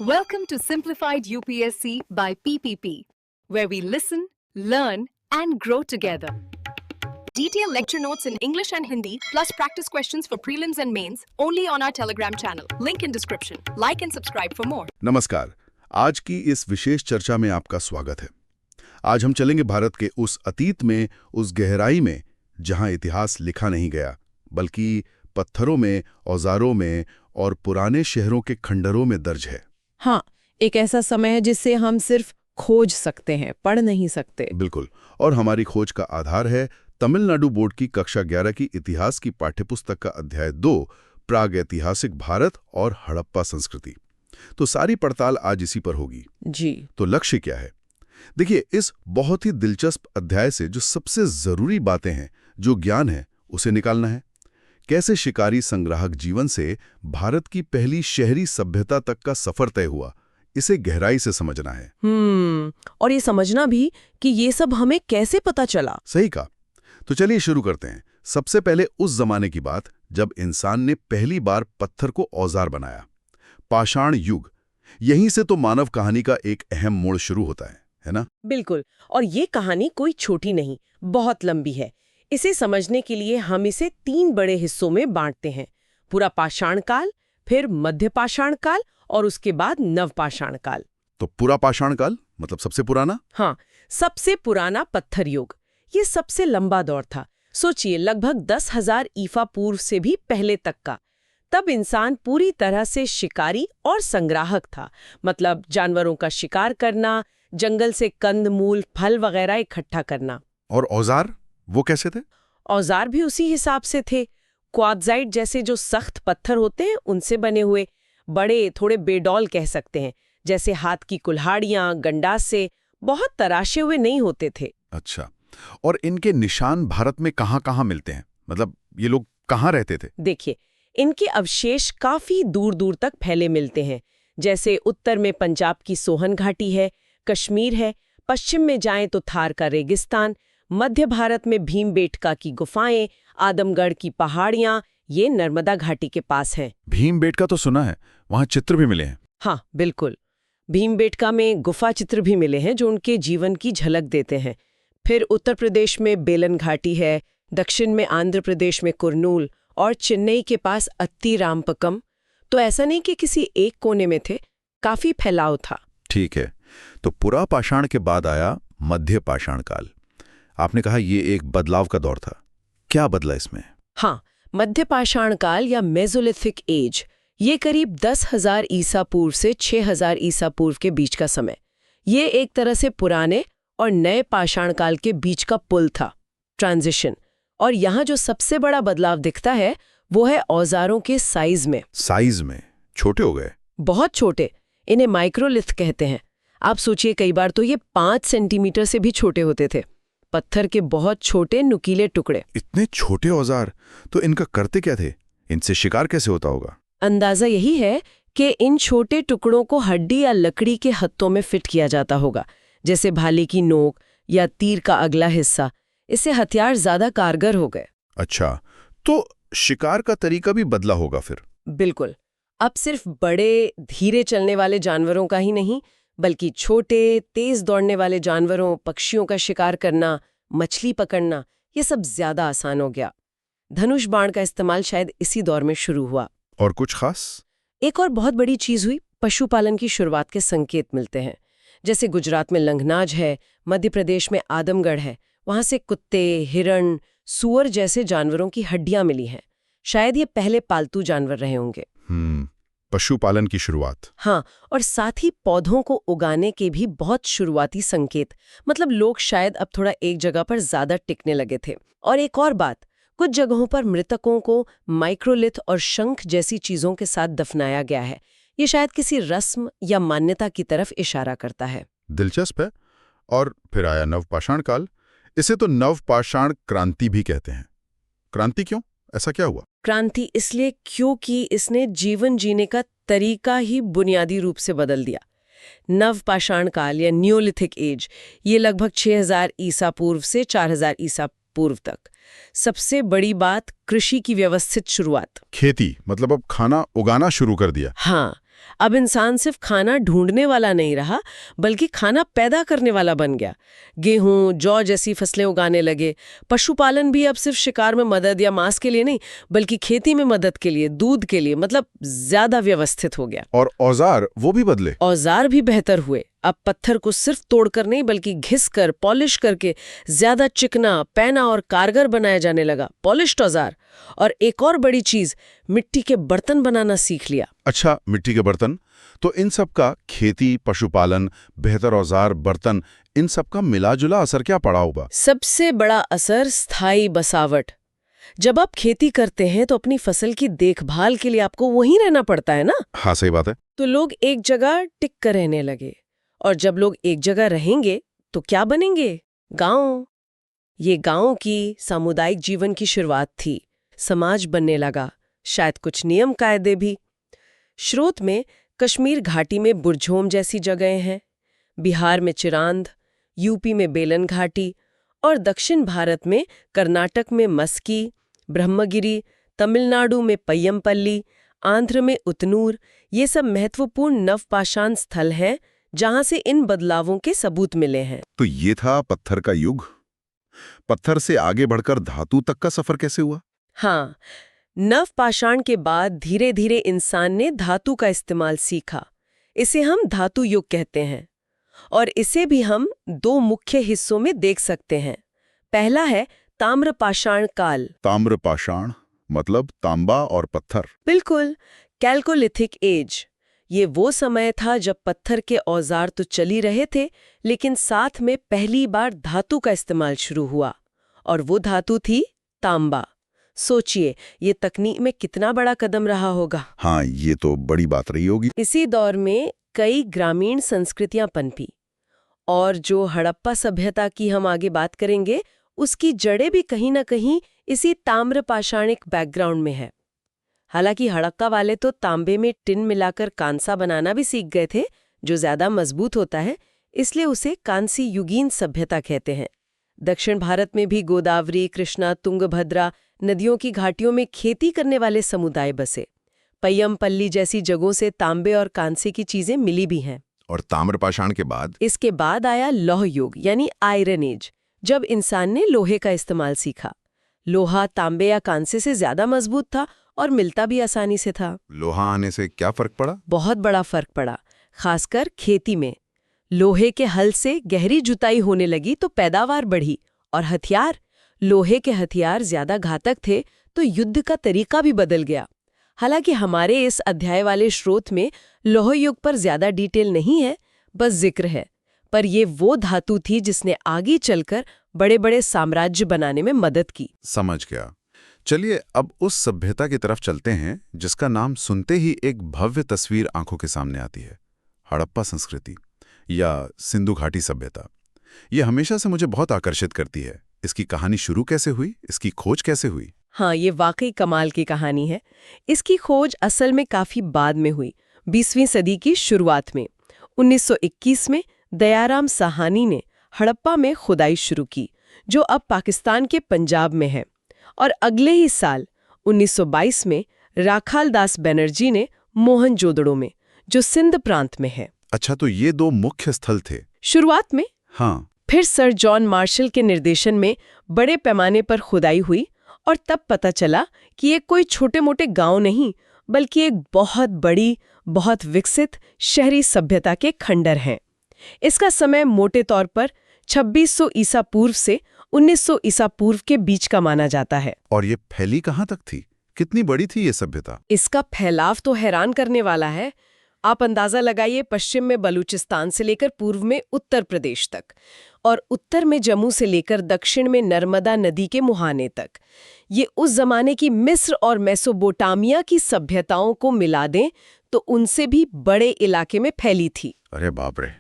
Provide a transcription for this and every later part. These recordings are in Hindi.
Welcome to Simplified UPSC by PPP, where we listen, learn, and grow together. Detailed lecture notes in English and Hindi, plus practice questions for prelims and mains, only on our Telegram channel. Link in description. Like and subscribe for more. नमस्कार। आज की इस विशेष चर्चा में आपका स्वागत है। आज हम चलेंगे भारत के उस अतीत में, उस गहराई में, जहां इतिहास लिखा नहीं गया, बल्कि पत्थरों में, औजारों में और पुराने शहरों के खंडरों में दर्ज है। हाँ, एक ऐसा समय है जिससे हम सिर्फ खोज सकते हैं, पढ़ नहीं सकते। बिल्कुल। और हमारी खोज का आधार है तमिलनाडु बोर्ड की कक्षा 11 की इतिहास की पाठ्यपुस्तक का अध्याय 2, प्रागैतिहासिक भारत और हड़प्पा संस्कृति। तो सारी पड़ताल आज इसी पर होगी। जी। तो लक्ष्य क्या है? देखिए, इस बहुत ही दिलचस्प अध्याय से जो सबसे जरूरी बातें हैं, जो ज्ञान है, उसे निकालना है। कैसे शिकारी संग्राहक जीवन से भारत की पहली शहरी सभ्यता तक का सफर तय हुआ, इसे गहराई से समझना है। और ये समझना भी कि ये सब हमें कैसे पता चला। सही कहा। तो चलिए शुरू करते हैं। सबसे पहले उस जमाने की बात जब इंसान ने पहली बार पत्थर को औजार बनाया। पाषाण युग। यहीं से तो मानव कहानी का एक अहम मोड़ शुरू होता है ना? बिल्कुल। और ये कहानी कोई छोटी नहीं, बहुत लंबी है। इसे समझने के लिए हम इसे 3 बड़े हिस्सों में बांटते हैं। पूरा पाषाण काल, फिर मध्य पाषाण काल और उसके बाद नवपाषाण काल। तो पूरा पाषाण काल मतलब सबसे पुराना? हाँ, सबसे पुराना पत्थर युग। ये सबसे लंबा दौर था। सोचिए, लगभग 10,000 ईसा पूर्व से भी पहले तक का। तब इंसान पूरी तरह से शिकारी और संग्राहक था। मतलब जानवरों का शिकार करना, जंगल से कंद मूल फल वगैरह इकट्ठा करना। और औजार वो कैसे थे? औजार भी उसी हिसाब से थे। क्वार्ट्जाइट जैसे जो सख्त पत्थर होते हैं, उनसे बने हुए, बड़े, थोड़े बेडौल कह सकते हैं, जैसे हाथ की कुल्हाड़ियां, गंडास से, बहुत तराशे हुए नहीं होते थे। अच्छा। और इनके निशान भारत में कहाँ-कहाँ मिलते हैं? मतलब ये लोग कहाँ रहते थे? देखिए, इनके अवशेष काफी दूर दूर तक फैले मिलते हैं। जैसे उत्तर में पंजाब की सोहन घाटी है, कश्मीर है, पश्चिम में जाएं तो थार का रेगिस्तान, मध्य भारत में भीमबेटका की गुफाएं, आदमगढ़ की पहाड़ियां, ये नर्मदा घाटी के पास हैं। भीमबेटका तो सुना है, वहाँ चित्र भी मिले हैं। हाँ, बिल्कुल। भीमबेटका में गुफा चित्र भी मिले हैं जो उनके जीवन की झलक देते हैं। फिर उत्तर प्रदेश में बेलन घाटी है, दक्षिण में आंध्र प्रदेश में कुर्नूल और चेन्नई के पास अत्तिरामपक्कम। तो ऐसा नहीं कि किसी एक कोने में थे, काफी फैलाव था। ठीक है। तो पुरा पाषाण के बाद आया मध्य पाषाण काल। आपने कहा ये एक बदलाव का दौर था। क्या बदला इसमें? हाँ, मध्य पाषाण काल या मेसोलिथिक एज, ये करीब 10,000 ईसा पूर्व से 6,000 ईसा पूर्व के बीच का समय। ये एक तरह से पुराने और नए पाषाण काल के बीच का पुल था, ट्रांजिशन। और यहाँ जो सबसे बड़ा बदलाव दिखता है वो है औजारों के साइज में। साइज में छोटे हो गए? बहुत छोटे। इन्हें माइक्रोलिथ कहते हैं। आप सोचिए, कई बार तो ये 5 सेंटीमीटर से भी छोटे होते थे। पत्थर के बहुत छोटे नुकीले टुकड़े। इतने छोटे औजार, तो इनका करते क्या थे? इनसे शिकार कैसे होता होगा? अंदाजा यही है कि इन छोटे टुकड़ों को हड्डी या लकड़ी के हत्थों में फिट किया जाता होगा, जैसे भाले की नोक या तीर का अगला हिस्सा। इससे हथियार ज्यादा कारगर हो गए। अच्छा, तो शिकार का तरीका भी बदला होगा फिर? बिल्कुल। अब सिर्फ बड़े, धीरे चलने वाले जानवरों का ही नहीं, बल्कि छोटे, तेज दौड़ने वाले जानवरों, पक्षियों का शिकार करना, मछली पकड़ना, ये सब ज्यादा आसान हो गया। धनुष बाण का इस्तेमाल शायद इसी दौर में शुरू हुआ। और कुछ खास? एक और बहुत बड़ी चीज हुई, पशुपालन की शुरुआत के संकेत मिलते हैं। जैसे गुजरात में लंगनाज है, मध्य प्रदेश में आदमगढ़ है, वहां से कुत्ते, हिरण, सूअर जैसे जानवरों की हड्डियां मिली हैं। शायद ये पहले पालतू जानवर रहे होंगे। पशुपालन की शुरुआत। हाँ, और साथ ही पौधों को उगाने के भी बहुत शुरुआती संकेत। मतलब लोग शायद अब थोड़ा एक जगह पर ज्यादा टिकने लगे थे। और एक और बात, कुछ जगहों पर मृतकों को माइक्रोलिथ और शंख जैसी चीजों के साथ दफनाया गया है। ये शायद किसी रस्म या मान्यता की तरफ इशारा करता है। दिलचस्प है। और फिर आया नवपाषाण काल। इसे तो नवपाषाण क्रांति भी कहते हैं। क्रांति क्यों? ऐसा क्या हुआ? क्रांति इसलिए क्योंकि इसने जीवन जीने का तरीका ही बुनियादी रूप से बदल दिया। नवपाषाण काल या न्योलिथिक एज, ये लगभग 6,000 ईसा पूर्व से 4,000 ईसा पूर्व तक। सबसे बड़ी बात, कृषि की व्यवस्थित शुरुआत। खेती मतलब अब खाना उगाना शुरू कर दिया। हाँ, अब इंसान सिर्फ खाना ढूंढने वाला नहीं रहा, बल्कि खाना पैदा करने वाला बन गया। गेहूं, जौ जैसी फसलें उगाने लगे। पशुपालन भी अब सिर्फ शिकार में मदद या मांस के लिए नहीं, बल्कि खेती में मदद के लिए, दूध के लिए, मतलब ज्यादा व्यवस्थित हो गया। और औजार वो भी बदले। औजार भी बेहतर हुए। अब पत्थर को सिर्फ तोड़कर नहीं, बल्कि घिसकर, पॉलिश करके ज्यादा चिकना, पैना और कारगर बनाया जाने लगा। पॉलिश्ड औजार। और एक और बड़ी चीज, मिट्टी के बर्तन बनाना सीख लिया। अच्छा, मिट्टी के बर्तन। तो इन सब का खेती, पशुपालन, बेहतर औजार, बर्तन, इन सब का मिला-जुला असर क्या पड़ा होगा? सबसे बड़ा असर स्थायी बसावट। जब आप खेती करते हैं तो अपनी फसल की देखभाल के लिए आपको वहीं रहना पड़ता है ना। हाँ, सही बात है। तो लोग एक जगह टिक कर रहने लगे। और जब लोग एक जगह रहेंगे तो क्या बनेंगे? गांव। ये गांव की सामुदायिक जीवन की शुरुआत थी। समाज बनने लगा, शायद कुछ नियम कायदे भी। स्रोत में कश्मीर घाटी में बुरझोम जैसी जगहें हैं, बिहार में चिरांद, यूपी में बेलन घाटी और दक्षिण भारत में कर्नाटक में मस्की, ब्रह्मगिरी, तमिलनाडु में पय्यमपल्ली, आंध्र में उतनूर। ये सब महत्वपूर्ण नवपाषाण स्थल हैं जहां से इन बदलावों के सबूत मिले हैं। तो ये था पत्थर का युग। पत्थर से आगे बढ़कर धातु तक का सफर कैसे हुआ? हाँ, नवपाषाण के बाद धीरे धीरे इंसान ने धातु का इस्तेमाल सीखा। इसे हम धातु युग कहते हैं। और इसे भी हम दो मुख्य हिस्सों में देख सकते हैं। पहला है ताम्रपाषाण काल। ताम्रपाषाण मतलब तांबा और पत्थर। बिल्कुल, कैल्कोलिथिक एज। ये वो समय था जब पत्थर के औजार तो चल ही रहे थे, लेकिन साथ में पहली बार धातु का इस्तेमाल शुरू हुआ। और वो धातु थी तांबा। सोचिए, ये तकनीक में कितना बड़ा कदम रहा होगा। हाँ, ये तो बड़ी बात रही होगी। इसी दौर में कई ग्रामीण संस्कृतियां पनपी। और जो हड़प्पा सभ्यता की हम आगे बात करेंगे, उसकी जड़ें भी कहीं ना कहीं इसी ताम्रपाषाणिक बैकग्राउंड में है। हालांकि हड़प्पा वाले तो तांबे में टिन मिलाकर कांसा बनाना भी सीख गए थे, जो ज्यादा मजबूत होता है, इसलिए उसे कांसी युगीन सभ्यता कहते हैं। दक्षिण भारत में भी गोदावरी, कृष्णा, तुंगभद्रा नदियों की घाटियों में खेती करने वाले समुदाय बसे। पय्यमपल्ली जैसी जगहों से तांबे और कांसे की चीजें मिली भी हैं। और ताम्रपाषाण के बाद? इसके बाद आया लौह युग यानी आयरन एज, जब इंसान ने लोहे का इस्तेमाल सीखा। लोहा तांबे या कांसे से ज्यादा मजबूत था और मिलता भी आसानी से था। लोहा आने से क्या फर्क पड़ा? बहुत बड़ा फर्क पड़ा, खासकर खेती में। लोहे के हल से गहरी जुताई होने लगी तो पैदावार बढ़ी। और हथियार, लोहे के हथियार ज्यादा घातक थे तो युद्ध का तरीका भी बदल गया। हालांकि हमारे इस अध्याय वाले स्रोत में लौह युग पर ज्यादा डिटेल नहीं है, बस जिक्र है। पर ये वो धातु थी जिसने आगे चलकर बड़े बड़े साम्राज्य बनाने में मदद की। समझ गया। चलिए अब उस सभ्यता की तरफ चलते हैं जिसका नाम सुनते ही एक भव्य तस्वीर आंखों के सामने आती है, हड़प्पा संस्कृति या सिंधु घाटी सभ्यता। ये हमेशा से मुझे बहुत आकर्षित करती है। इसकी कहानी शुरू कैसे हुई, इसकी खोज कैसे हुई? हाँ, ये वाकई कमाल की कहानी है। इसकी खोज असल में काफी बाद में हुई, 20वीं सदी की शुरुआत में। 1921 में दयाराम साहनी ने हड़प्पा में खुदाई शुरू की, जो अब पाकिस्तान के पंजाब में है। और अगले ही साल 1922 में राखाल दास बनर्जी ने मोहनजोदड़ो में, जो सिंध प्रांत में है। अच्छा, तो ये दो मुख्य स्थल थे शुरुआत में। हाँ। फिर सर जॉन मार्शल के निर्देशन में बड़े पैमाने पर खुदाई हुई और तब पता चला कि ये कोई छोटे मोटे गांव नहीं, बल्कि एक बहुत बड़ी, बहुत विकसित शहरी सभ्यता के खंडर हैं। इसका समय मोटे तौर पर 2600 ईसा पूर्व से 1900 ईसा पूर्व के बीच का माना जाता है। और ये फैली कहाँ तक थी? कितनी बड़ी थी ये सभ्यता? इसका फैलाव तो हैरान करने वाला है। आप अंदाजा लगाइए, पश्चिम में बलूचिस्तान से लेकर पूर्व में उत्तर प्रदेश तक, और उत्तर में जम्मू से लेकर दक्षिण में नर्मदा नदी के मुहाने तक। ये उस जमाने की मिस्र और मेसोपोटामिया की सभ्यताओं को मिला दें तो उनसे भी बड़े इलाके में फैली थी। अरे बाप रे,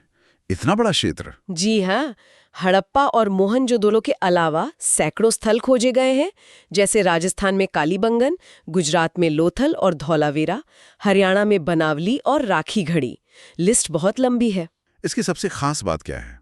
इतना बड़ा क्षेत्र! जी हाँ, हड़प्पा और मोहनजोदड़ो के अलावा सैकड़ों स्थल खोजे गए हैं, जैसे राजस्थान में कालीबंगन, गुजरात में लोथल और धौलावीरा, हरियाणा में बनावली और राखीगढ़ी। लिस्ट बहुत लंबी है। इसकी सबसे खास बात क्या है?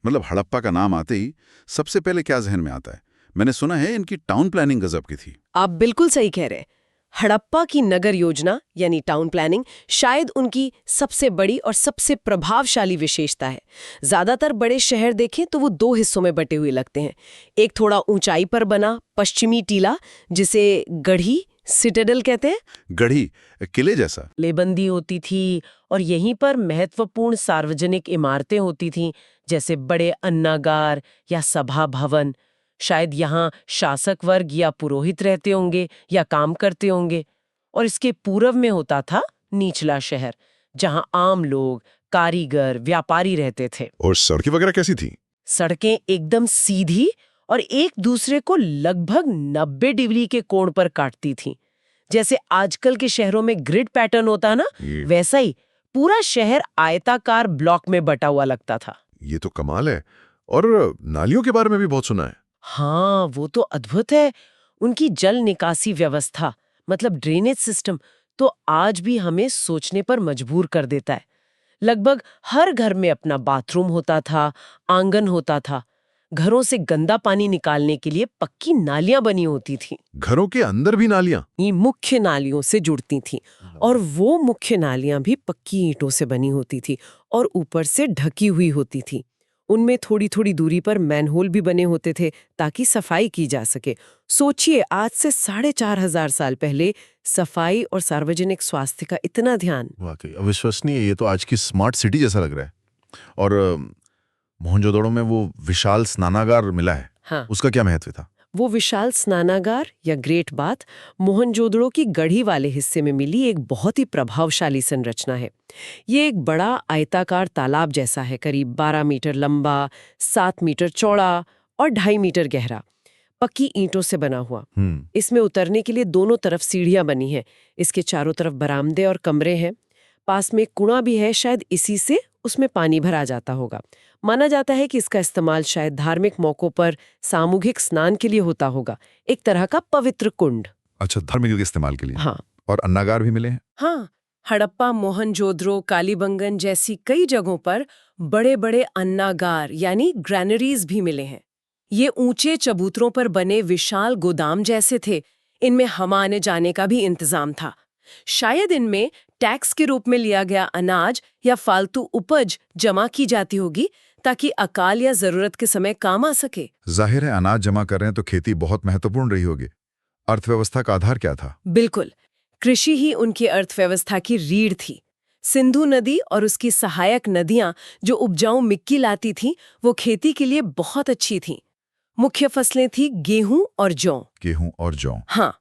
मतलब हड़प्पा का नाम आते ही सबसे पहले क्या जहन में आता है? मैंने सुना है इनकी टाउन प्लानिंग गजब की थी। आप बिल्कुल सही कह रहे हैं। हड़प्पा की नगर योजना यानी टाउन प्लानिंग शायद उनकी सबसे बड़ी और सबसे प्रभावशाली विशेषता है। ज्यादातर बड़े शहर देखें तो वो दो हिस्सों में बटे हुए लगते हैं। एक थोड़ा ऊंचाई पर बना पश्चिमी टीला, जिसे गढ़ी सिटाडेल कहते हैं, गढ़ी किले जैसा। लेबंदी होती थी और यहीं पर महत्वपूर्ण सार्वजनिक इमारतें होती थीं, जैसे बड़े अन्नागार या सभा भवन। शायद यहाँ शासक वर्ग या पुरोहित रहते होंगे या काम करते होंगे। और इसके पूर्व में होता था निचला शहर, जहाँ आम लोग, कारीगर, व्यापारी रहते थे। और सड़कें वगैरह कैसी थी? सड़कें एकदम सीधी और एक दूसरे को लगभग 90 डिग्री के कोण पर काटती थीं। जैसे आजकल के शहरों में ग्रिड पैटर्न होता है ना, वैसा ही पूरा शहर आयताकार ब्लॉक में बटा हुआ लगता था। ये तो कमाल है। और नालियों के बारे में भी बहुत सुना है। हाँ, वो तो अद्भुत है। उनकी जल निकासी व्यवस्था, मतलब ड्रेनेज सिस्टम, तो आज भी हमें सोचने पर मजबूर कर देता है। लगभग हर घर में अपना बाथरूम होता था, आंगन होता था। घरों से गंदा पानी निकालने के लिए पक्की नालियां बनी होती थीं। घरों के अंदर भी नालियां? ये मुख्य नालियों से जुड़ती थीं और वो मुख्य नालियां भी पक्की ईंटों से बनी होती थी और ऊपर से ढकी हुई होती थी। उनमें थोड़ी थोड़ी दूरी पर मैनहोल भी बने होते थे ताकि सफाई की जा सके। सोचिए, आज से 4,500 साल पहले सफाई और सार्वजनिक स्वास्थ्य का इतना ध्यान। वाकई अविश्वसनीय। ये तो आज की स्मार्ट सिटी जैसा लग रहा है। और मोहनजोदड़ो में वो विशाल स्नानागार मिला है, हाँ, उसका क्या महत्व था? वो विशाल स्नानागार या ग्रेट बाथ मोहनजोदड़ो की गढ़ी वाले हिस्से में मिली एक बहुत ही प्रभावशाली संरचना है। ये एक बड़ा आयताकार तालाब जैसा है, करीब 12 मीटर लंबा, 7 मीटर चौड़ा और 2.5 मीटर गहरा, पक्की ईंटों से बना हुआ। इसमें उतरने के लिए दोनों तरफ सीढ़ियां बनी हैं। इसके चारों तरफ बरामदे और कमरे हैं। पास में एक कुआं भी है, शायद इसी से उसमें पानी भरा जाता होगा। माना जाता है कि इसका इस्तेमाल शायद धार्मिक मौकों पर सामूहिक स्नान के लिए होता होगा, एक तरह का पवित्र कुंड। अच्छा, धार्मिक इस्तेमाल के लिए। हाँ। और अन्नागार भी मिले हैं? हाँ, हड़प्पा, मोहनजोदड़ो, कालीबंगन जैसी कई जगहों पर बड़े बड़े अन्नागार यानी ग्रैनरीज भी मिले हैं। ये ऊंचे चबूतरों पर बने विशाल गोदाम जैसे थे। इनमें हवा आने जाने का भी इंतजाम था। शायद इनमें टैक्स के रूप में लिया गया अनाज या फालतू उपज जमा की जाती होगी ताकि अकाल या जरूरत के समय काम आ सके। जाहिर है, अनाज जमा कर रहे हैं तो खेती बहुत महत्वपूर्ण रही होगी। अर्थव्यवस्था का आधार क्या था? बिल्कुल, कृषि ही उनकी अर्थव्यवस्था की रीढ़ थी। सिंधु नदी और उसकी सहायक नदियां जो उपजाऊ मिट्टी लाती थीं, वो खेती के लिए बहुत अच्छी थीं। मुख्य फसलें थी गेहूं और जौ। गेहूं और जौ। हाँ,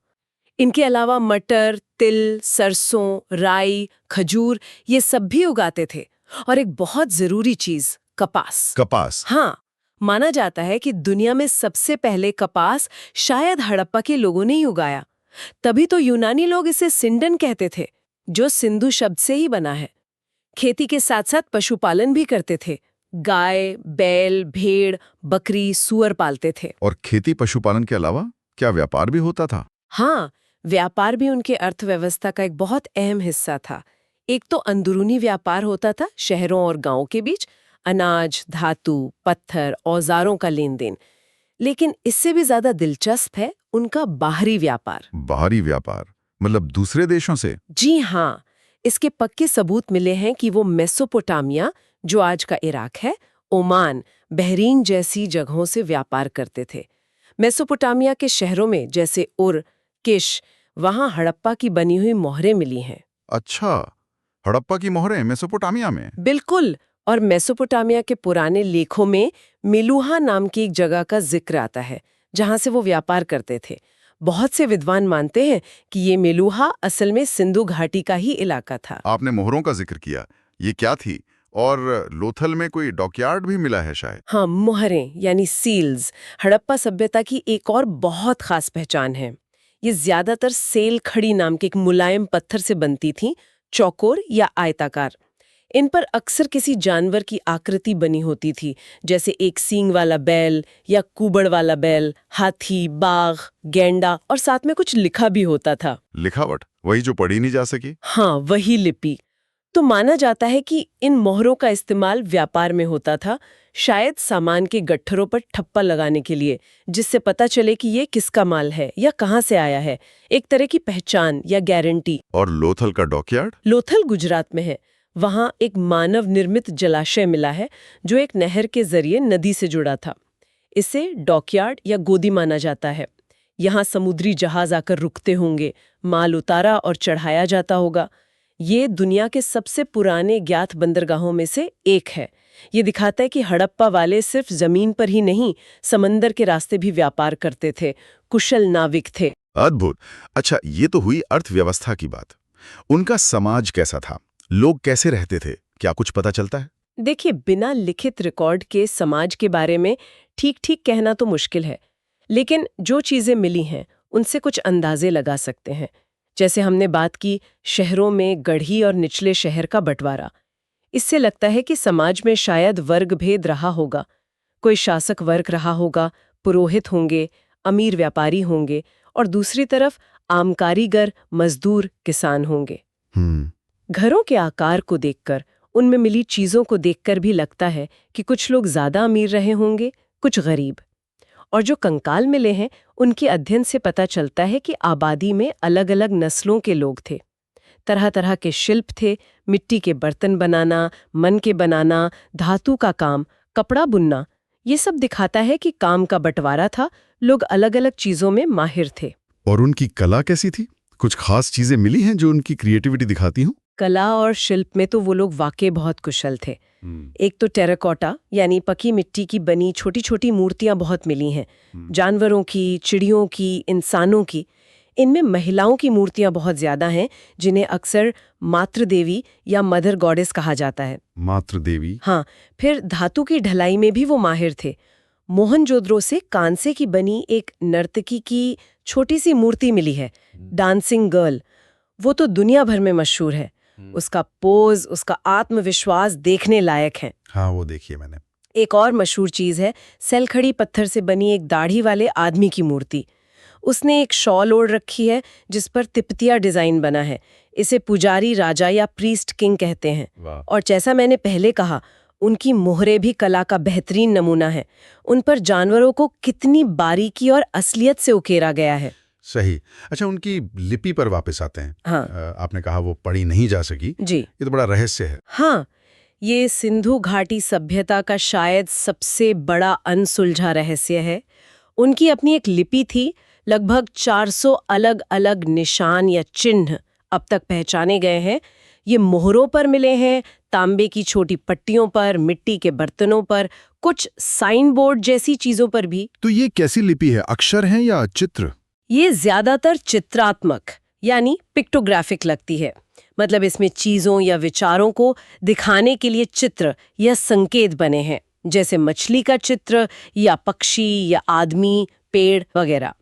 इनके अलावा मटर, तिल, सरसों, राई, खजूर ये सब भी उगाते थे। और एक बहुत जरूरी चीज, कपास। कपास? हाँ, माना जाता है कि दुनिया में सबसे पहले कपास शायद हड़प्पा के लोगों ने ही उगाया। तभी तो यूनानी लोग इसे सिंडन कहते थे, जो सिंधु शब्द से ही बना है। खेती के साथ साथ पशुपालन भी करते थे। गाय, बैल, भेड़, बकरी, सूअर पालते थे। और खेती पशुपालन के अलावा क्या व्यापार भी होता था? हाँ, व्यापार भी उनके अर्थव्यवस्था का एक बहुत अहम हिस्सा था। एक तो अंदरूनी व्यापार होता था शहरों और गांवों के बीच, अनाज, धातु, पत्थर, औजारों का लेन देन। लेकिन इससे भी ज्यादा दिलचस्प है उनका बाहरी व्यापार। बाहरी व्यापार मतलब दूसरे देशों से? जी हाँ, इसके पक्के सबूत मिले हैं कि वो मेसोपोटामिया, जो आज का इराक है, ओमान, बहरीन जैसी जगहों से व्यापार करते थे। मेसोपोटामिया के शहरों में जैसे उर, किश, वहां हड़प्पा की बनी हुई मोहरें मिली हैं। अच्छा, हड़प्पा की मोहरें मेसोपोटामिया में? बिल्कुल। और मेसोपोटामिया के पुराने लेखों में मिलूहा नाम की एक जगह का जिक्र आता है, जहां से वो व्यापार करते थे। बहुत से विद्वान मानते हैं कि ये मिलूहा असल में सिंधु घाटी का ही इलाका था। आपने मोहरों का जिक्र किया, ये क्या थी? और लोथल में कोई डॉकयार्ड भी मिला है शायद? हाँ, मोहरें यानी सील्स हड़प्पा सभ्यता की एक और बहुत खास पहचान है। ये ज्यादातर सेल खड़ी नाम के एक मुलायम पत्थर से बनती थीं, चौकोर या आयताकार। इन पर अक्सर किसी जानवर की आकृति बनी होती थी, जैसे एक सींग वाला बैल या कुबड़ वाला बैल, हाथी, बाघ, गेंडा, और साथ में कुछ लिखा भी होता था। लिखावट? वही जो पढ़ी नहीं जा सकी? हाँ, वही लिपि। तो माना जाता है कि इन मोहरों का इस्तेमाल व्यापार में होता था, शायद सामान के गट्ठरों पर ठप्पा लगाने के लिए, जिससे पता चले कि ये किसका माल है या कहाँ से आया है, एक तरह की पहचान या गारंटी। और लोथल का डॉकयार्ड? लोथल गुजरात में है। वहाँ एक मानव निर्मित जलाशय मिला है जो एक नहर के जरिए नदी से जुड़ा था। इसे डॉकयार्ड या गोदी माना जाता है। यहाँ समुद्री जहाज आकर रुकते होंगे, माल उतारा और चढ़ाया जाता होगा। ये दुनिया के सबसे पुराने ज्ञात बंदरगाहों में से एक है। ये दिखाता है कि हड़प्पा वाले सिर्फ जमीन पर ही नहीं, समंदर के रास्ते भी व्यापार करते थे, कुशल नाविक थे। अद्भुत। अच्छा, ये तो हुई अर्थव्यवस्था की बात। उनका समाज कैसा था? लोग कैसे रहते थे? क्या कुछ पता चलता है? देखिए, बिना लिखित रिकॉर्ड के समाज के बारे में ठीक ठीक कहना तो मुश्किल है, लेकिन जो चीजें मिली हैं उनसे कुछ अंदाजे लगा सकते हैं। जैसे हमने बात की शहरों में गढ़ी और निचले शहर का बंटवारा, इससे लगता है कि समाज में शायद वर्ग भेद रहा होगा। कोई शासक वर्ग रहा होगा, पुरोहित होंगे, अमीर व्यापारी होंगे, और दूसरी तरफ आम कारीगर, मजदूर, किसान होंगे। घरों के आकार को देखकर, उनमें मिली चीजों को देखकर भी लगता है कि कुछ लोग ज्यादा अमीर रहे होंगे, कुछ गरीब। और जो कंकाल मिले हैं, उनके अध्ययन से पता चलता है कि आबादी में अलग अलग नस्लों के लोग थे। तरह तरह के शिल्प थे, मिट्टी के बर्तन बनाना, मन के बनाना, धातु का काम, कपड़ा बुनना। ये सब दिखाता है कि काम का बंटवारा था, लोग अलग अलग चीजों में माहिर थे। और उनकी कला कैसी थी? कुछ खास चीजें मिली हैं जो उनकी क्रिएटिविटी दिखाती हूँ? कला और शिल्प में तो वो लोग वाकई बहुत कुशल थे। एक तो टेराकोटा यानी पकी मिट्टी की बनी छोटी छोटी मूर्तियां बहुत मिली हैं, जानवरों की, चिड़ियों की, इंसानों की। इनमें महिलाओं की मूर्तियां बहुत ज्यादा हैं, जिन्हें अक्सर मातृ देवी या मदर गॉडेस कहा जाता है। मातृ देवी? हाँ, फिर धातु की ढलाई में भी वो माहिर थे। मोहनजोदड़ो से कांसे की बनी एक नर्तकी की छोटी सी मूर्ति मिली है, डांसिंग गर्ल। वो तो दुनिया भर में मशहूर है। उसका पोज, उसका आत्मविश्वास देखने लायक है। हाँ, वो देखिए मैंने। एक और मशहूर चीज है सेलखड़ी पत्थर से बनी एक दाढ़ी वाले आदमी की मूर्ति। उसने एक शॉल ओढ़ रखी है जिस पर तिपतिया डिजाइन बना है। इसे पुजारी राजा या प्रीस्ट किंग कहते हैं। और जैसा मैंने पहले कहा, उनकी मोहरें भी कला का बेहतरीन नमूना है। उन पर जानवरों को कितनी बारीकी और असलियत से उकेरा गया है। सही। अच्छा, उनकी लिपि पर वापस आते हैं। हाँ। आपने कहा वो पढ़ी नहीं जा सकी जी, ये तो बड़ा रहस्य है। हाँ, ये सिंधु घाटी सभ्यता का शायद सबसे बड़ा अनसुलझा रहस्य है। उनकी अपनी एक लिपि थी, लगभग 400 अलग अलग निशान या चिन्ह अब तक पहचाने गए हैं। ये मोहरों पर मिले हैं, तांबे की छोटी पट्टियों पर, मिट्टी के बर्तनों पर, कुछ साइन बोर्ड जैसी चीजों पर भी। तो ये कैसी लिपि है? अक्षर हैं या चित्र? ये ज्यादातर चित्रात्मक यानी पिक्टोग्राफिक लगती है। मतलब इसमें चीजों या विचारों को दिखाने के लिए चित्र या संकेत बने हैं, जैसे मछली का चित्र या पक्षी या आदमी, पेड़ वगैरह।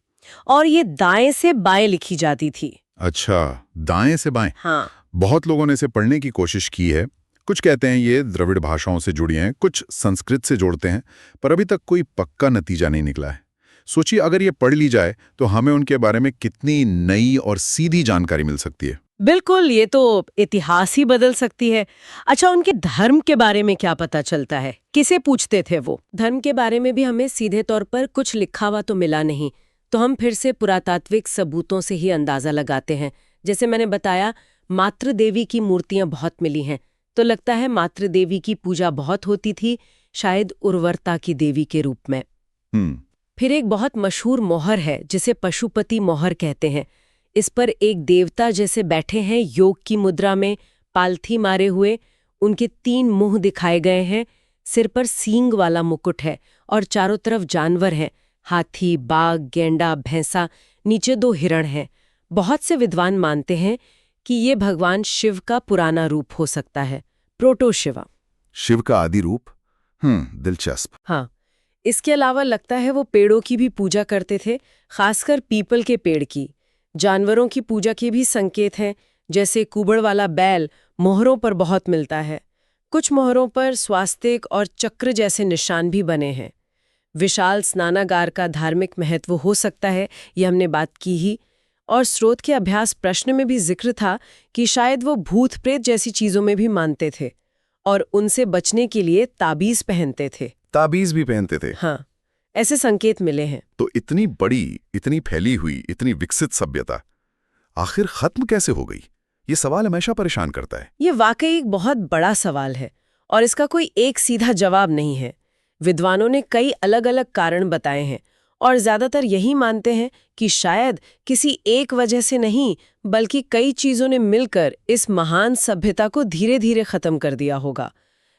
और ये दाएं से बाएं लिखी जाती थी। अच्छा, दाएं से बाएं। हाँ, बहुत लोगों ने इसे पढ़ने की कोशिश की है। कुछ कहते हैं ये द्रविड़ भाषाओं से जुड़ी हैं, कुछ संस्कृत से जोड़ते हैं, पर अभी तक कोई पक्का नतीजा नहीं निकला है। सोचिए, अगर ये पढ़ ली जाए तो हमें उनके बारे में कितनी नई और सीधी जानकारी मिल सकती है। बिल्कुल, ये तो इतिहास ही बदल सकती है। अच्छा, उनके धर्म के बारे में क्या पता चलता है? किसे पूछते थे वो? धर्म के बारे में भी हमें सीधे तौर पर कुछ लिखा हुआ तो मिला नहीं, तो हम फिर से पुरातात्विक सबूतों से ही अंदाजा लगाते हैं। जैसे मैंने बताया, मातृ देवी की मूर्तियां बहुत मिली हैं, तो लगता है मातृ देवी की पूजा बहुत होती थी, शायद उर्वरता की देवी के रूप में। फिर एक बहुत मशहूर मोहर है जिसे पशुपति मोहर कहते हैं। इस पर एक देवता जैसे बैठे हैं योग की मुद्रा में, पालथी मारे हुए। उनके 3 मुंह दिखाए गए हैं, सिर पर सींग वाला मुकुट है और चारों तरफ जानवर हैं, हाथी, बाघ, गेंडा, भैंसा, नीचे 2 हिरण हैं। बहुत से विद्वान मानते हैं कि ये भगवान शिव का पुराना रूप हो सकता है, प्रोटो शिवा। शिव का आदि रूप? दिलचस्प। हाँ, इसके अलावा लगता है वो पेड़ों की भी पूजा करते थे, खासकर पीपल के पेड़ की। जानवरों की पूजा के भी संकेत हैं, जैसे कुबड़ वाला बैल मोहरों पर बहुत मिलता है। कुछ मोहरों पर स्वास्तिक और चक्र जैसे निशान भी बने हैं। विशाल स्नानागार का धार्मिक महत्व हो सकता है, ये हमने बात की ही। और स्रोत के अभ्यास प्रश्न में भी जिक्र था कि शायद वो भूत प्रेत जैसी चीजों में भी मानते थे और उनसे बचने के लिए ताबीज पहनते थे। ताबीज भी पहनते थे। हाँ, ऐसे संकेत मिले हैं। तो इतनी बड़ी, इतनी फैली हुई, इतनी विकसित सभ्यता आखिर खत्म कैसे हो गई? ये सवाल हमेशा परेशान करता है। ये वाकई एक बहुत बड़ा सवाल है और इसका कोई एक सीधा जवाब नहीं है। विद्वानों ने कई अलग अलग कारण बताए हैं और ज्यादातर यही मानते हैं कि शायद किसी एक वजह से नहीं, बल्कि कई चीजों ने मिलकर इस महान सभ्यता को धीरे धीरे खत्म कर दिया होगा।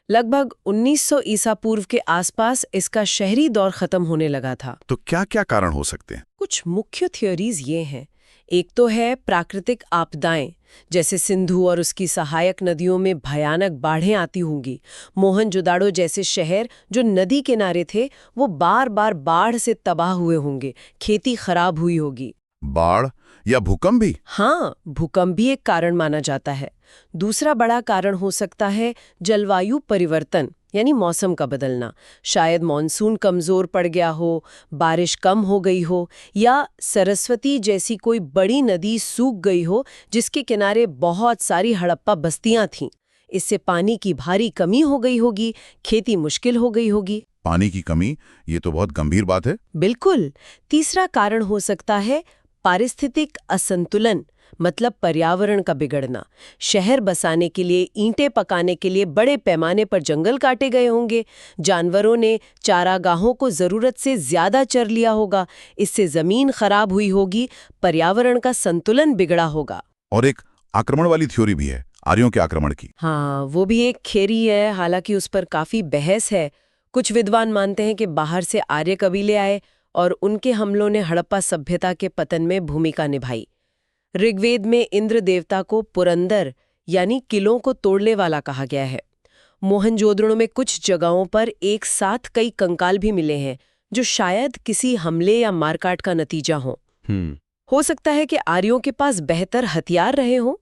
लगभग 1900 ईसा पूर्व के आसपास इसका शहरी दौर खत्म होने लगा था। तो क्या क्या कारण हो सकते हैं? कुछ मुख्य थ्योरीज ये हैं। एक तो है प्राकृतिक आपदाएं, जैसे सिंधु और उसकी सहायक नदियों में भयानक बाढ़ें आती होंगी। मोहनजोदाड़ो जैसे शहर जो नदी किनारे थे, वो बार बार बाढ़ से तबाह हुए होंगे, खेती खराब हुई होगी। बाढ़ या भूकंप भी? हाँ, भूकंप भी एक कारण माना जाता है। दूसरा बड़ा कारण हो सकता है जलवायु परिवर्तन, यानी मौसम का बदलना। शायद मॉनसून कमजोर पड़ गया हो, बारिश कम हो गई हो, या सरस्वती जैसी कोई बड़ी नदी सूख गई हो जिसके किनारे बहुत सारी हड़प्पा बस्तियां थीं। इससे पानी की भारी कमी हो गई होगी, खेती मुश्किल हो गई होगी। पानी की कमी, ये तो बहुत गंभीर बात है। बिल्कुल। तीसरा कारण हो सकता है पारिस्थितिक असंतुलन, मतलब पर्यावरण का बिगड़ना। शहर बसाने के लिए, ईंटें पकाने के लिए बड़े पैमाने पर जंगल काटे गए होंगे। जानवरों ने चारागाहों को जरूरत से ज्यादा चर लिया होगा। इससे जमीन खराब हुई होगी, पर्यावरण का संतुलन बिगड़ा होगा। और एक आक्रमण वाली थ्योरी भी है, आर्यों के आक्रमण की। हाँ, वो भी एक खेरी है, हालांकि उस पर काफी बहस है। कुछ विद्वान मानते हैं कि बाहर से आर्य कबीले आए और उनके हमलों ने हड़प्पा सभ्यता के पतन में भूमिका निभाई। ऋग्वेद में इंद्र देवता को पुरंदर यानी किलों को तोड़ने वाला कहा गया है। मोहनजोदड़ो में कुछ जगहों पर एक साथ कई कंकाल भी मिले हैं, जो शायद किसी हमले या मारकाट का नतीजा हो। हो सकता है कि आर्यों के पास बेहतर हथियार रहे हों,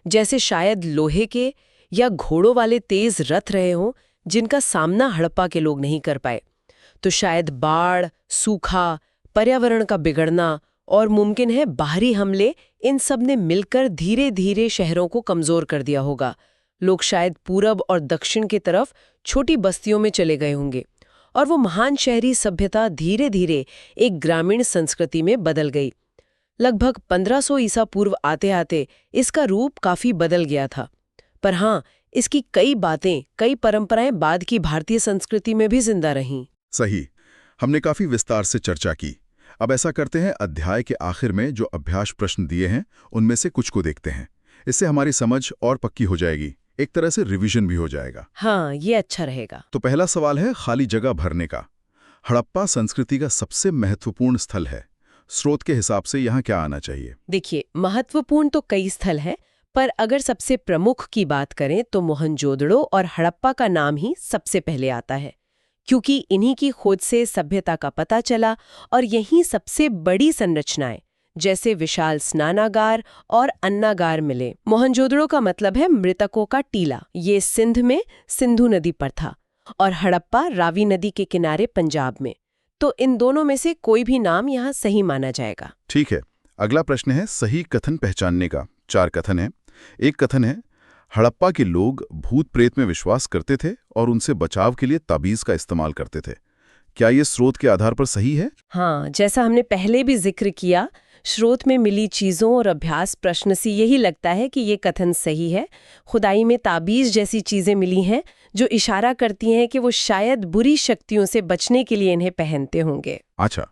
जैसे शायद लोहे के या घोड़ों वाले तेज रथ रहे हों, जिनका सामना हड़प्पा के लोग नहीं कर पाए। तो शायद बाढ़, सूखा, पर्यावरण का बिगड़ना और मुमकिन है बाहरी हमले, इन सब ने मिलकर धीरे धीरे शहरों को कमजोर कर दिया होगा। लोग शायद पूरब और दक्षिण की तरफ छोटी बस्तियों में चले गए होंगे और वो महान शहरी सभ्यता धीरे धीरे एक ग्रामीण संस्कृति में बदल गई। लगभग 1500 ईसा पूर्व आते आते इसका रूप काफी बदल गया था। पर हाँ, इसकी कई बातें, कई परंपराएं बाद की भारतीय संस्कृति में भी जिंदा रहीं। सही। हमने काफी विस्तार से चर्चा की। अब ऐसा करते हैं, अध्याय के आखिर में जो अभ्यास प्रश्न दिए हैं उनमें से कुछ को देखते हैं। इससे हमारी समझ और पक्की हो जाएगी, एक तरह से रिवीजन भी हो जाएगा। हाँ, ये अच्छा रहेगा। तो पहला सवाल है खाली जगह भरने का। हड़प्पा संस्कृति का सबसे महत्वपूर्ण स्थल है, स्रोत के हिसाब से यहाँ क्या आना चाहिए? देखिए, महत्वपूर्ण तो कई स्थल हैं, पर अगर सबसे प्रमुख की बात करें तो मोहनजोदड़ो और हड़प्पा का नाम ही सबसे पहले आता है, क्योंकि इन्हीं की खोज से सभ्यता का पता चला और यहीं सबसे बड़ी संरचनाएं जैसे विशाल स्नानागार और अन्नागार मिले। मोहनजोदड़ो का मतलब है मृतकों का टीला। ये सिंध में सिंधु नदी पर था और हड़प्पा रावी नदी के किनारे पंजाब में। तो इन दोनों में से कोई भी नाम यहाँ सही माना जाएगा। ठीक है। अगला प्रश्न है सही कथन पहचानने का। 4 कथन है। एक कथन है हड़प्पा के लोग भूत प्रेत में विश्वास करते थे और उनसे बचाव के लिए ताबीज का इस्तेमाल करते थे। क्या ये स्रोत के आधार पर सही है? हाँ, जैसा हमने पहले भी जिक्र किया, स्रोत में मिली चीजों और अभ्यास प्रश्न से यही लगता है कि ये कथन सही है। खुदाई में ताबीज जैसी चीजें मिली हैं जो इशारा करती हैं कि वो शायद बुरी शक्तियों से बचने के लिए इन्हें पहनते होंगे। अच्छा,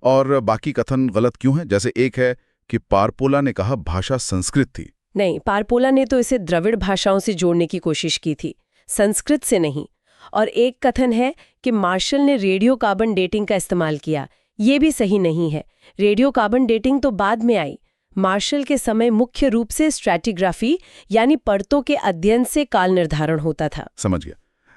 और बाकी कथन गलत क्यों है? जैसे एक है कि पारपोला ने कहा भाषा संस्कृत थी। नहीं, पारपोला ने तो इसे द्रविड़ भाषाओं से जोड़ने की कोशिश की थी, संस्कृत से नहीं। और एक कथन है कि मार्शल ने रेडियो कार्बन डेटिंग का इस्तेमाल किया। ये भी सही नहीं है। रेडियो कार्बन डेटिंग तो बाद में आई। मार्शल के समय मुख्य रूप से स्ट्रैटिग्राफी यानी परतों के अध्ययन से काल निर्धारण होता था। समझ गया।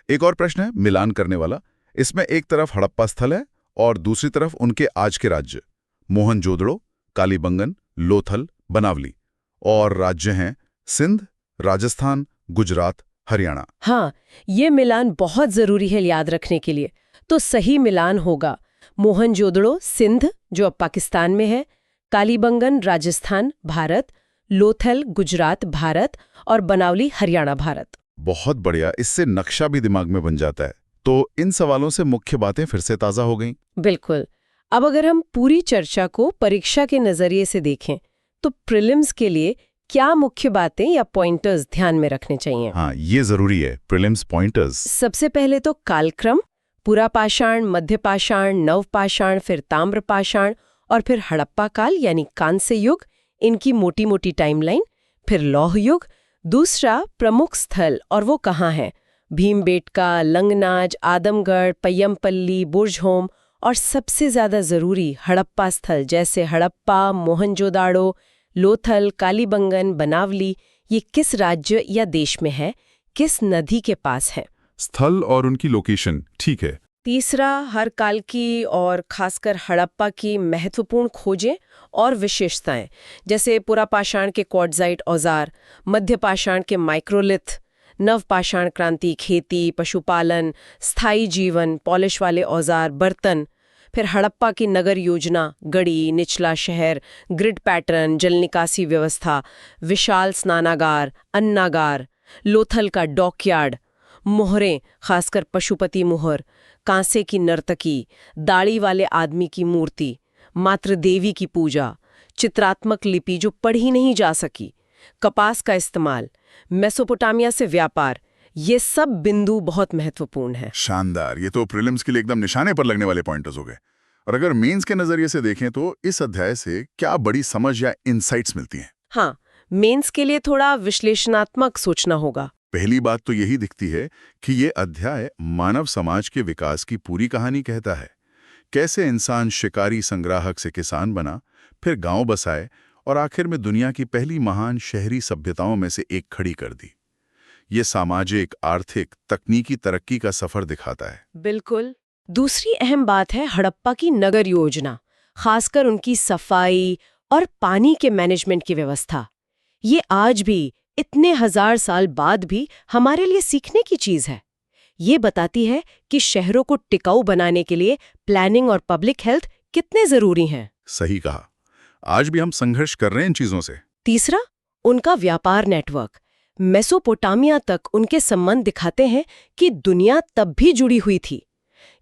एक और प्रश्न है मिलान करने वाला। इसमें एक तरफ हड़प्पा स्थल है और दूसरी तरफ उनके आज के राज्य मोहनजोदड़ो, कालीबंगन, लोथल, बनावली, और राज्य हैं सिंध, राजस्थान, गुजरात, हरियाणा। हाँ, ये मिलान बहुत जरूरी है याद रखने के लिए। तो सही मिलान होगा मोहनजोदड़ो सिंध, जो अब पाकिस्तान में है, कालीबंगन राजस्थान भारत, लोथल गुजरात भारत और बनावली हरियाणा भारत। बहुत बढ़िया, इससे नक्शा भी दिमाग में बन जाता है। तो इन सवालों से मुख्य बातें फिर से ताज़ा हो गईं। बिल्कुल। अब अगर हम पूरी चर्चा को परीक्षा के नजरिए से देखें तो प्रीलिम्स के लिए क्या मुख्य बातें या पॉइंटर्स ध्यान में रखने चाहिए? हाँ, ये जरूरी है, प्रीलिम्स पॉइंटर्स। सबसे पहले तो कालक्रम, पुरापाषाण, मध्यपाषाण, नवपाषाण, फिर ताम्रपाषाण और फिर हड़प्पा काल यानी कांस्य युग, इनकी मोटी मोटी टाइमलाइन, फिर लौह युग। दूसरा प्रमुख स्थल और वो कहाँ है, भीमबेटका, लंगनाज, आदमगढ़, पय्यमपल्ली, बुर्जहोम और सबसे ज्यादा जरूरी हड़प्पा स्थल जैसे हड़प्पा, मोहनजोदाड़ो, लोथल, कालीबंगन, बनावली, ये किस राज्य या देश में है, किस नदी के पास है? स्थल और उनकी लोकेशन, ठीक है। तीसरा हर काल की और खासकर हड़प्पा की महत्वपूर्ण खोजें और विशेषताएं, जैसे पुरापाषाण के क्वार्ट्जाइट औजार, मध्यपाषाण के माइक्रोलिथ, नवपाषाण क्रांति खेती, पशुपालन, स्थायी जीवन, पॉलिश वाले औजार, बर्तन, फिर हड़प्पा की नगर योजना, गढ़ी, निचला शहर, ग्रिड पैटर्न, जल निकासी व्यवस्था, विशाल स्नानागार, अन्नागार, लोथल का डॉकयार्ड, मोहरें, खासकर पशुपति मोहर, कांसे की नर्तकी, दाढ़ी वाले आदमी की मूर्ति, मातृ देवी की पूजा, चित्रात्मक लिपि जो पढ़ी नहीं जा सकी, कपास का इस्तेमाल, मेसोपोटामिया से व्यापार, ये सब बिंदु बहुत महत्वपूर्ण है। शानदार, ये तो प्रीलिम्स के लिए एकदम निशाने पर लगने वाले पॉइंटर्स हो गए। और अगर मेंस के नजरिए से देखें तो इस अध्याय से क्या बड़ी समझ या इनसाइट्स मिलती हैं? हाँ, मेंस के लिए थोड़ा विश्लेषणात्मक सोचना होगा। पहली बात तो यही दिखती है कि ये अध्याय मानव समाज के विकास की पूरी कहानी कहता है। कैसे इंसान शिकारी संग्राहक से किसान बना, फिर गांव बसाए और आखिर में दुनिया की पहली महान शहरी सभ्यताओं में से एक खड़ी कर दी। ये सामाजिक, आर्थिक, तकनीकी तरक्की का सफर दिखाता है। बिल्कुल। दूसरी अहम बात है हड़प्पा की नगर योजना, खासकर उनकी सफाई और पानी के मैनेजमेंट की व्यवस्था। ये आज भी इतने हजार साल बाद भी हमारे लिए सीखने की चीज है। ये बताती है कि शहरों को टिकाऊ बनाने के लिए प्लानिंग और पब्लिक हेल्थ कितने जरूरी हैं। सही कहा, आज भी हम संघर्ष कर रहे हैं इन चीजों से। तीसरा, उनका व्यापार नेटवर्क। मेसोपोटामिया तक उनके संबंध दिखाते हैं कि दुनिया तब भी जुड़ी हुई थी।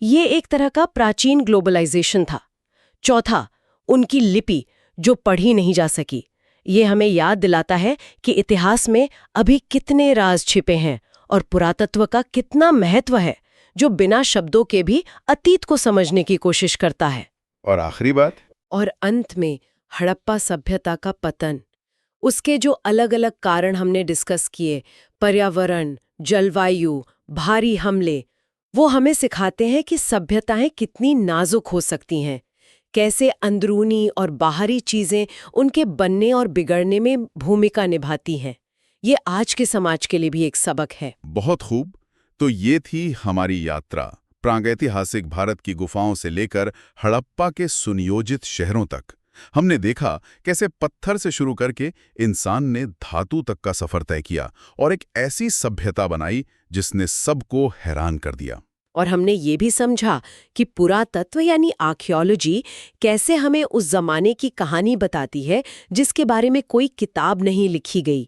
ये एक तरह का प्राचीन ग्लोबलाइजेशन था। चौथा, उनकी लिपि जो पढ़ी नहीं जा सकी। ये हमें याद दिलाता है कि इतिहास में अभी कितने राज छिपे हैं और पुरातत्व का कितना महत्व है, जो बिना शब्दों के भी अतीत को समझने की कोशिश करता है। और आखिरी बात, और अंत में हड़प्पा सभ्यता का पतन। उसके जो अलग अलग कारण हमने डिस्कस किए, पर्यावरण, जलवायु, भारी हमले, वो हमें सिखाते हैं कि सभ्यताएं कितनी नाजुक हो सकती हैं, कैसे अंदरूनी और बाहरी चीजें उनके बनने और बिगड़ने में भूमिका निभाती हैं। ये आज के समाज के लिए भी एक सबक है। बहुत खूब। तो ये थी हमारी यात्रा प्रागैतिहासिक भारत की गुफाओं से लेकर हड़प्पा के सुनियोजित शहरों तक। हमने देखा कैसे पत्थर से शुरू करके इंसान ने धातु तक का सफर तय किया और एक ऐसी सभ्यता बनाई जिसने सबको हैरान कर दिया। और हमने ये भी समझा कि पुरातत्व यानी आर्कियोलॉजी कैसे हमें उस जमाने की कहानी बताती है जिसके बारे में कोई किताब नहीं लिखी गई।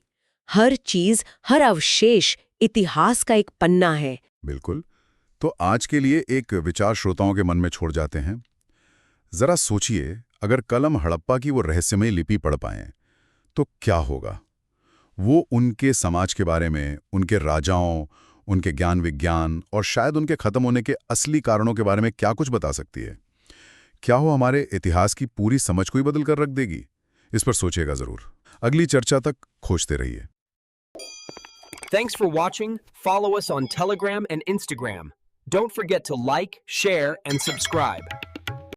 हर चीज, हर अवशेष इतिहास का एक पन्ना है। बिल्कुल। तो आज के लिए एक विचार श्रोताओं के मन में छोड़ जाते हैं। जरा सोचिए, अगर कल हम हड़प्पा की वो रहस्यमय लिपि पढ़ पाएं तो क्या होगा? वो उनके समाज के बारे में, उनके राजाओं, उनके ज्ञान विज्ञान और शायद उनके खत्म होने के असली कारणों के बारे में क्या कुछ बता सकती है? क्या वो हमारे इतिहास की पूरी समझ को ही बदल कर रख देगी? इस पर सोचिएगा जरूर। अगली चर्चा तक खोजते रहिए। Thanks for watching. Follow us on Telegram and Instagram. Don't forget to like, share, and subscribe.